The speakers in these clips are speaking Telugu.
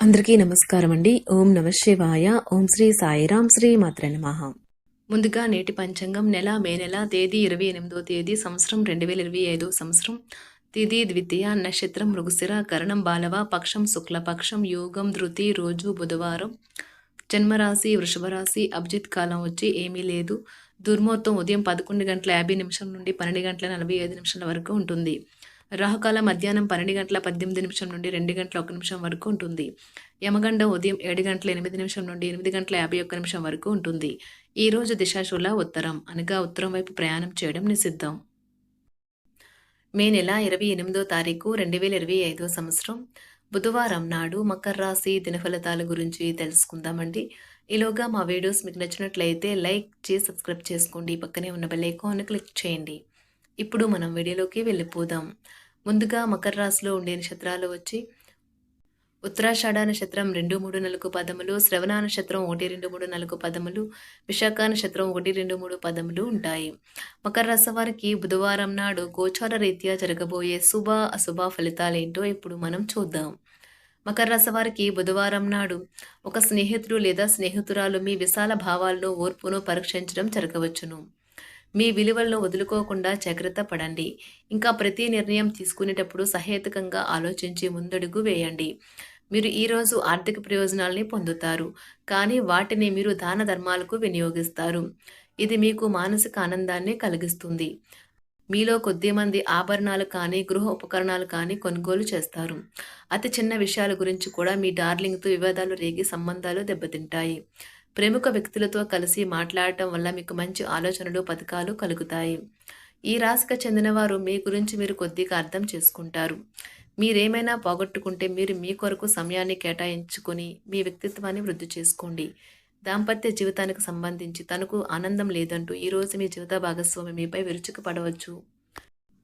అందరికీ నమస్కారం అండి. ఓం నమ శివాయ. ఓం శ్రీ సాయిరాం. శ్రీ మాత్రే నమః. ముందుగా నేటి పంచాంగం మే నెల తేదీ 28వ తేదీ సంవత్సరం 2025 సంవత్సరం. తిథి ద్వితీయ, నక్షత్రం మృగశిర, కరణం బాలవ, పక్షం శుక్లపక్షం, యోగం ధృతి, రోజు బుధవారం. జన్మరాశి వృషభ రాశి. అభిజిత్ కాలం వచ్చి ఏమీ లేదు. దుర్ముహూర్తం ఉదయం 11:50 నుండి 12:45 వరకు ఉంటుంది. రాహుకాలం మధ్యాహ్నం 12:18 నుండి 2:01 వరకు ఉంటుంది. యమగండం ఉదయం 7:08 నుండి 8:51 వరకు ఉంటుంది. ఈ రోజు దిశాశూల ఉత్తరం, అనగా ఉత్తరం వైపు ప్రయాణం చేయడం నిషిద్ధం. మే నెల 28వ తారీఖు 2025 సంవత్సరం బుధవారం నాడు మకర రాశి దినఫలితాల గురించి తెలుసుకుందామండి. ఈలోగా మా వీడియోస్ మీకు నచ్చినట్లయితే లైక్ చేసి సబ్స్క్రైబ్ చేసుకోండి. పక్కనే ఉన్న బెల్ ఐకాన్ క్లిక్ చేయండి. ఇప్పుడు మనం వీడియోలోకి వెళ్ళిపోదాం. ముందుగా మకర రాశిలో ఉండే నక్షత్రాలు వచ్చి ఉత్తరాషాఢ నక్షత్రం 2, 3, 4 పదములు, శ్రవణ నక్షత్రం 1, 2, 3, 4 పదములు, విశాఖ నక్షత్రం 1, 2, 3 పదములు ఉంటాయి. మకర రాశి వారికి బుధవారం నాడు గోచార రీత్యా జరగబోయే శుభ అశుభ ఫలితాలేంటో ఇప్పుడు మనం చూద్దాం. మకర రాశి వారికి బుధవారం నాడు ఒక స్నేహితుడు లేదా స్నేహితురాలు మీ విశాల భావాల్లో ఓర్పును పరీక్షించడం జరగవచ్చును. మీ విలువలను వదులుకోకుండా జాగ్రత్త పడండి. ఇంకా ప్రతి నిర్ణయం తీసుకునేటప్పుడు సహేతుకంగా ఆలోచించి ముందడుగు వేయండి. మీరు ఈరోజు ఆర్థిక ప్రయోజనాల్ని పొందుతారు, కానీ వాటిని మీరు దాన ధర్మాలకు వినియోగిస్తారు. ఇది మీకు మానసిక ఆనందాన్ని కలిగిస్తుంది. మీలో కొద్దిమంది ఆభరణాలు కానీ గృహ ఉపకరణాలు కానీ కొనుగోలు చేస్తారు. అతి చిన్న విషయాల గురించి కూడా మీ డార్లింగ్తో వివాదాలు రేగి సంబంధాలు దెబ్బతింటాయి. ప్రముఖ వ్యక్తులతో కలిసి మాట్లాడటం వల్ల మీకు మంచి ఆలోచనలు, పథకాలు కలుగుతాయి. ఈ రాశికి చెందిన వారు మీ గురించి మీరు కొద్దిగా అర్థం చేసుకుంటారు. మీరేమైనా పోగొట్టుకుంటే మీరు మీ కొరకు సమయాన్ని కేటాయించుకొని మీ వ్యక్తిత్వాన్ని వృద్ధి చేసుకోండి. దాంపత్య జీవితానికి సంబంధించి తనకు ఆనందం లేదంటూ ఈరోజు మీ జీవిత భాగస్వామి మీపై విరుచుకుపడవచ్చు.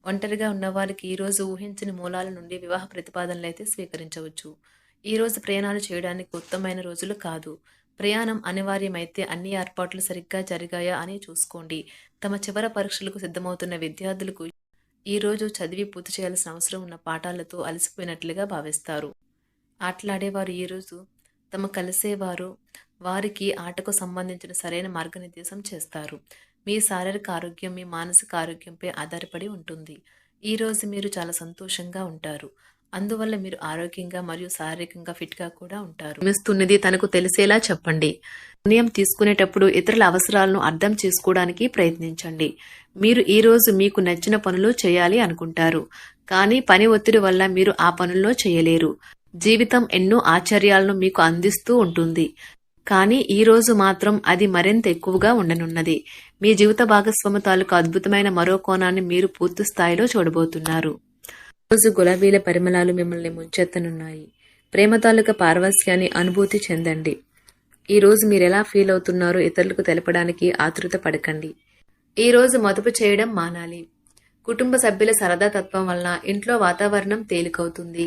ఒంటరిగా ఉన్నవారికి ఈరోజు ఊహించని మూలాల నుండి వివాహ ప్రతిపాదనలు అయితే స్వీకరించవచ్చు. ఈరోజు ప్రయాణాలు చేయడానికి ఉత్తమమైన రోజులు కాదు. ప్రయాణం అనివార్యమైతే అన్ని ఏర్పాట్లు సరిగ్గా జరిగాయా అని చూసుకోండి. తమ చివరి పరీక్షలకు సిద్ధమవుతున్న విద్యార్థులకు ఈరోజు చదివి పూర్తి చేయాల్సిన అవసరం ఉన్న పాఠాలతో అలసిపోయినట్లుగా భావిస్తారు. ఆటలాడేవారు ఈరోజు తమ కలిసేవారు వారికి ఆటకు సంబంధించిన సరైన మార్గనిర్దేశం చేస్తారు. మీ శారీరక ఆరోగ్యం మీ మానసిక ఆరోగ్యంపై ఆధారపడి ఉంటుంది. ఈరోజు మీరు చాలా సంతోషంగా ఉంటారు. అందువల్ల మీరు ఆరోగ్యంగా మరియు శారీరకంగా ఫిట్గా కూడా ఉంటారు. మిస్తున్నది తనకు తెలిసేలా చెప్పండి. నిర్ణయం తీసుకునేటప్పుడు ఇతరుల అవసరాలను అర్థం చేసుకోవడానికి ప్రయత్నించండి. మీరు ఈరోజు మీకు నచ్చిన పనులు చేయాలి అనుకుంటారు, కానీ పని ఒత్తిడి వల్ల మీరు ఆ పనుల్లో చేయలేరు. జీవితం ఎన్నో ఆశ్చర్యాలను మీకు అందిస్తూ ఉంటుంది, కానీ ఈ రోజు మాత్రం అది మరింత ఎక్కువగా ఉండనున్నది. మీ జీవిత భాగస్వామి తాలూకు అద్భుతమైన మరో కోణాన్ని మీరు పూర్తి స్థాయిలో చూడబోతున్నారు. రోజు గులాబీల పరిమళాలు మిమ్మల్ని ముంచెత్తనున్నాయి. ప్రేమ తాలూకా పారవస్యాన్ని అనుభూతి చెందండి. ఈ రోజు మీరెలా ఫీల్ అవుతున్నారో ఇతరులకు తెలపడానికి ఆతృత పడకండి. ఈ రోజు మదుపు చేయడం మానాలి. కుటుంబ సభ్యుల సరదా తత్వం వలన ఇంట్లో వాతావరణం తేలికవుతుంది.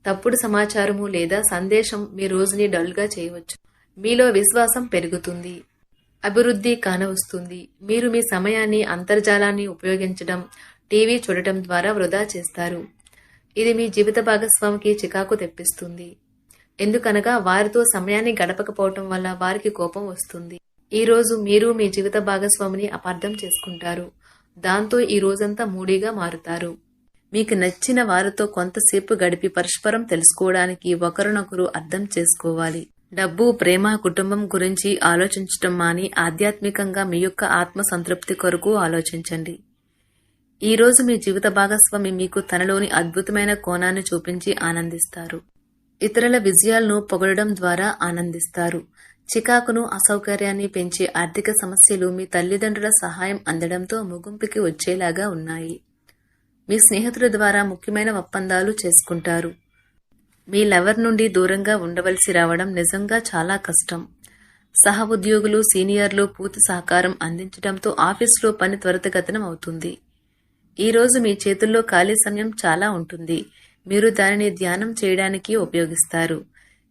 తప్పుడు సమాచారము లేదా సందేశం మీ రోజుని డల్గా చేయవచ్చు. మీలో విశ్వాసం పెరుగుతుంది. అభివృద్ధి కానవస్తుంది. మీరు మీ సమయాన్ని అంతర్జాలాన్ని ఉపయోగించడం, టీవీ చూడటం ద్వారా వృధా చేస్తారు. ఇది మీ జీవిత భాగస్వామికి చికాకు తెప్పిస్తుంది. ఎందుకనగా వారితో సమయాన్ని గడపకపోవటం వల్ల వారికి కోపం వస్తుంది. ఈ రోజు మీరు మీ జీవిత భాగస్వామిని అపార్థం చేసుకుంటారు. దాంతో ఈ రోజంతా మూడీగా మారుతారు. మీకు నచ్చిన వారితో కొంతసేపు గడిపి పరస్పరం తెలుసుకోవడానికి ఒకరినొకరు అర్థం చేసుకోవాలి. డబ్బు, ప్రేమ, కుటుంబం గురించి ఆలోచించటం మాని ఆధ్యాత్మికంగా మీ యొక్క ఆత్మ సంతృప్తి కొరకు ఆలోచించండి. ఈ రోజు మీ జీవిత భాగస్వామి మీకు తనలోని అద్భుతమైన కోణాన్ని చూపించి ఆనందిస్తారు. ఇతరుల విజయాలను పొగడడం ద్వారా ఆనందిస్తారు. చికాకును, అసౌకర్యాన్ని పెంచే ఆర్థిక సమస్యలు మీ తల్లిదండ్రుల సహాయం అందడంతో ముగింపుకి వచ్చేలాగా ఉన్నాయి. మీ స్నేహితుల ద్వారా ముఖ్యమైన ఒప్పందాలు చేసుకుంటారు. మీ లవర్ నుండి దూరంగా ఉండవలసి రావడం నిజంగా చాలా కష్టం. సహ ఉద్యోగులు, సీనియర్లు పూర్తి సహకారం అందించడంతో ఆఫీసులో పని త్వరితగతిన అవుతుంది. ఈ రోజు మీ చేతుల్లో ఖాళీ సమయం చాలా ఉంటుంది. మీరు దానిని ధ్యానం చేయడానికి ఉపయోగిస్తారు.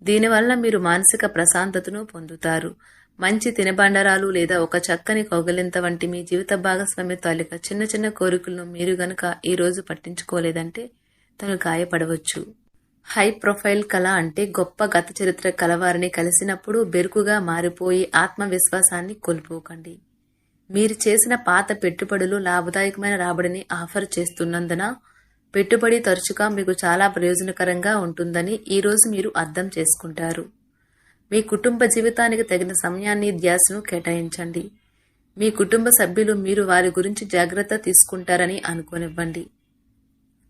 దీనివల్ల మీరు మానసిక ప్రశాంతతను పొందుతారు. మంచి తినబండరాలు లేదా ఒక చక్కని కౌగిలింత వంటి మీ జీవిత భాగస్వామి తాలూకా చిన్న చిన్న కోరికలను మీరు గనక ఈ రోజు పట్టించుకోలేదంటే తను గాయపడవచ్చు. హై ప్రొఫైల్ కళ అంటే గొప్ప గత చరిత్ర కలవారిని కలిసినప్పుడు బెరుకుగా మారిపోయి ఆత్మవిశ్వాసాన్ని కోల్పోకండి. మీరు చేసిన పాత పెట్టుబడులు లాభదాయకమైన రాబడిని ఆఫర్ చేస్తున్నందున పెట్టుబడి తరచుగా మీకు చాలా ప్రయోజనకరంగా ఉంటుందని ఈరోజు మీరు అర్థం చేసుకుంటారు. మీ కుటుంబ జీవితానికి తగిన సమయాన్ని ధ్యాసను కేటాయించండి. మీ కుటుంబ సభ్యులు మీరు వారి గురించి జాగ్రత్త తీసుకుంటారని అనుకోనివ్వండి.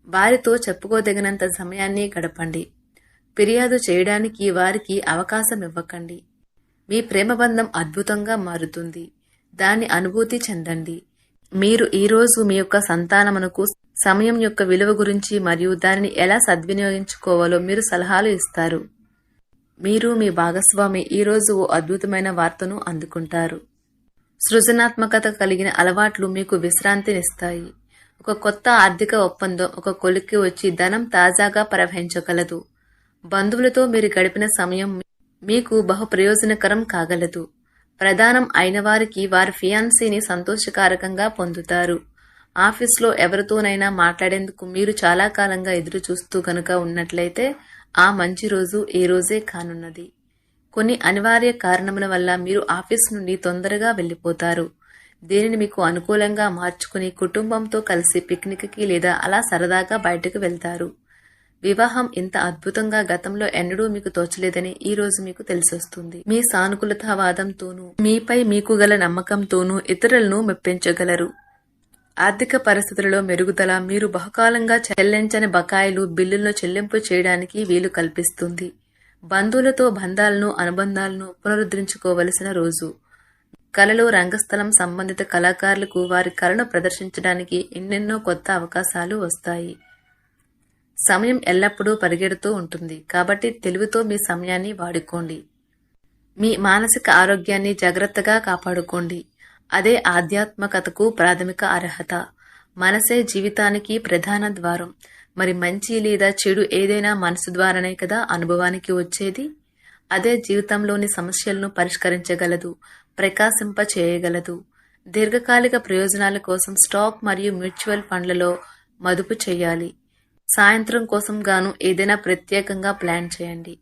వారితో చెప్పుకోదగినంత సమయాన్ని గడపండి. ఫిర్యాదు చేయడానికి వారికి అవకాశం ఇవ్వకండి. మీ ప్రేమబంధం అద్భుతంగా మారుతుంది. దాన్ని అనుభూతి చెందండి. మీరు ఈరోజు మీ యొక్క సంతానమునకు సమయం యొక్క విలువ గురించి మరియు దానిని ఎలా సద్వినియోగించుకోవాలో మీరు సలహాలు ఇస్తారు. మీరు మీ భాగస్వామి ఈరోజు ఓ అద్భుతమైన వార్తను అందుకుంటారు. సృజనాత్మకత కలిగిన అలవాట్లు మీకు విశ్రాంతినిస్తాయి. ఒక కొత్త ఆర్థిక ఒప్పందం ఒక కొలిక్కి వచ్చి ధనం తాజాగా ప్రవహించగలదు. బంధువులతో మీరు గడిపిన సమయం మీకు బహు ప్రయోజనకరం కాగలదు. ప్రధానం అయిన వారికి వారి ఫియాన్సీని సంతోషకారకంగా పొందుతారు. ఆఫీస్లో ఎవరితోనైనా మాట్లాడేందుకు మీరు చాలా కాలంగా ఎదురు చూస్తూ గనుక ఉన్నట్లయితే ఆ మంచి రోజు ఈ రోజే కానున్నది. కొన్ని అనివార్య కారణముల వల్ల మీరు ఆఫీస్ నుండి తొందరగా వెళ్లిపోతారు. దీనిని మీకు అనుకూలంగా మార్చుకుని కుటుంబంతో కలిసి పిక్నిక్కి లేదా అలా సరదాగా బయటకు వెళ్తారు. వివాహం ఇంత అద్భుతంగా గతంలో ఎన్నడూ మీకు తోచలేదని ఈ రోజు మీకు తెలిసొస్తుంది. మీ సానుకూలతావాదంతోనూ మీపై మీకు గల నమ్మకంతోనూ ఇతరులను మెప్పించగలరు. ఆర్థిక పరిస్థితులలో మెరుగుదల మీరు బహుకాలంగా చెల్లించని బకాయిలు బిల్లులను చెల్లింపు చేయడానికి వీలు కల్పిస్తుంది. బంధువులతో బంధాలను అనుబంధాలను పునరుద్ధరించుకోవలసిన రోజు. కళలు రంగస్థలం సంబంధిత కళాకారులకు వారి కళను ప్రదర్శించడానికి ఎన్నెన్నో కొత్త అవకాశాలు వస్తాయి. సమయం ఎల్లప్పుడూ పరిగెడుతూ ఉంటుంది కాబట్టి తెలివితో మీ సమయాన్ని వాడుకోండి. మీ మానసిక ఆరోగ్యాన్ని జాగ్రత్తగా కాపాడుకోండి. అదే ఆధ్యాత్మికతకు ప్రాథమిక అర్హత. మనసే జీవితానికి ప్రధాన ద్వారం. మరి మంచి లేదా చెడు ఏదైనా మనసు ద్వారానే కదా అనుభవానికి వచ్చేది. అదే జీవితంలోని సమస్యలను పరిష్కరించగలదు, ప్రకాశింప చేయగలదు. దీర్ఘకాలిక ప్రయోజనాల కోసం స్టాక్ మరియు మ్యూచువల్ ఫండ్లలో మదుపు చేయాలి. సాయంత్రం కోసం గాను ఏదైనా ప్రత్యేకంగా ప్లాన్ చేయండి.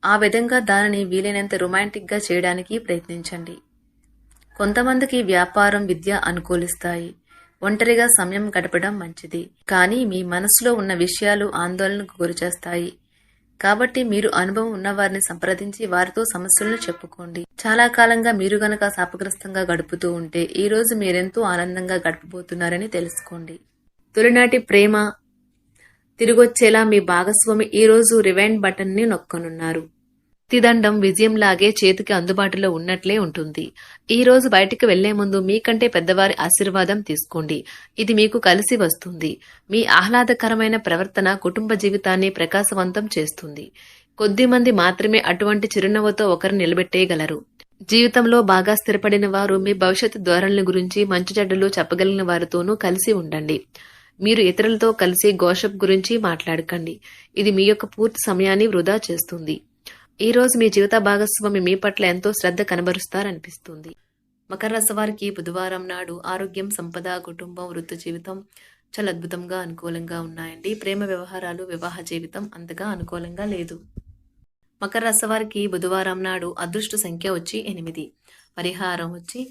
ఆ విధంగా దానిని వీలైనంత రొమాంటిక్గా చేయడానికి ప్రయత్నించండి. కొంతమందికి వ్యాపారం, విద్య అనుకూలిస్తాయి. ఒంటరిగా సమయం గడపడం మంచిది. కానీ మీ మనసులో ఉన్న విషయాలు ఆందోళనకు గురిచేస్తాయి. కాబట్టి మీరు అనుభవం ఉన్నవారిని సంప్రదించి వారితో సమస్యలను చెప్పుకోండి. చాలా కాలంగా మీరు గనక శాపగ్రస్తంగా గడుపుతూ ఉంటే ఈ రోజు మీరెంతో ఆనందంగా గడపబోతున్నారని తెలుసుకోండి. తొలినాటి ప్రేమ తిరిగొచ్చేలా మీ భాగస్వామి ఈ రోజు రివైండ్ బటన్ ని నొక్కనున్నారు. ప్రతిదండం విజయంలాగే చేతికి అందుబాటులో ఉన్నట్లే ఉంటుంది. ఈ రోజు బయటికి వెళ్లే ముందు మీకంటే పెద్దవారి ఆశీర్వాదం తీసుకోండి. ఇది మీకు కలిసి వస్తుంది. మీ ఆహ్లాదకరమైన ప్రవర్తన కుటుంబ జీవితాన్ని ప్రకాశవంతం చేస్తుంది. కొద్దిమంది మాత్రమే అటువంటి చిరునవ్వుతో ఒకరు నిలబెట్టేయగలరు. జీవితంలో బాగా స్థిరపడిన వారు మీ భవిష్యత్తు ధోరణుల గురించి మంచి చెడ్డలు చెప్పగలిగిన వారితోనూ కలిసి ఉండండి. మీరు ఇతరులతో కలిసి గోషప్ గురించి మాట్లాడకండి. ఇది మీ యొక్క పూర్తి సమయాన్ని వృధా చేస్తుంది. ఈ రోజు మీ జీవిత భాగస్వామి మీ పట్ల ఎంతో శ్రద్ధ కనబరుస్తారనిపిస్తుంది. మకర రాశి వారికి బుధవారం నాడు ఆరోగ్యం, సంపద, కుటుంబం, వృత్తి జీవితం చాలా అద్భుతంగా అనుకూలంగా ఉన్నాయండి. ప్రేమ వ్యవహారాలు, వివాహ జీవితం అంతగా అనుకూలంగా లేదు. మకర రాశి వారికి బుధవారం నాడు అదృష్ట సంఖ్య వచ్చి 8. పరిహారం వచ్చి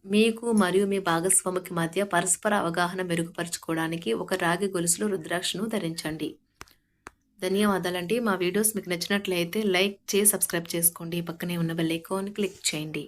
మీకు మరియు మీ భాగస్వామికి మధ్య పరస్పర అవగాహన మెరుగుపరుచుకోవడానికి ఒక రాగి గొలుసులో రుద్రాక్షను ధరించండి. ధన్యవాదాలండి. మా వీడియోస్ మీకు నచ్చినట్లయితే లైక్ చేసి సబ్స్క్రైబ్ చేసుకోండి. పక్కనే ఉన్న బెల్ ఐకాన్ క్లిక్ చేయండి.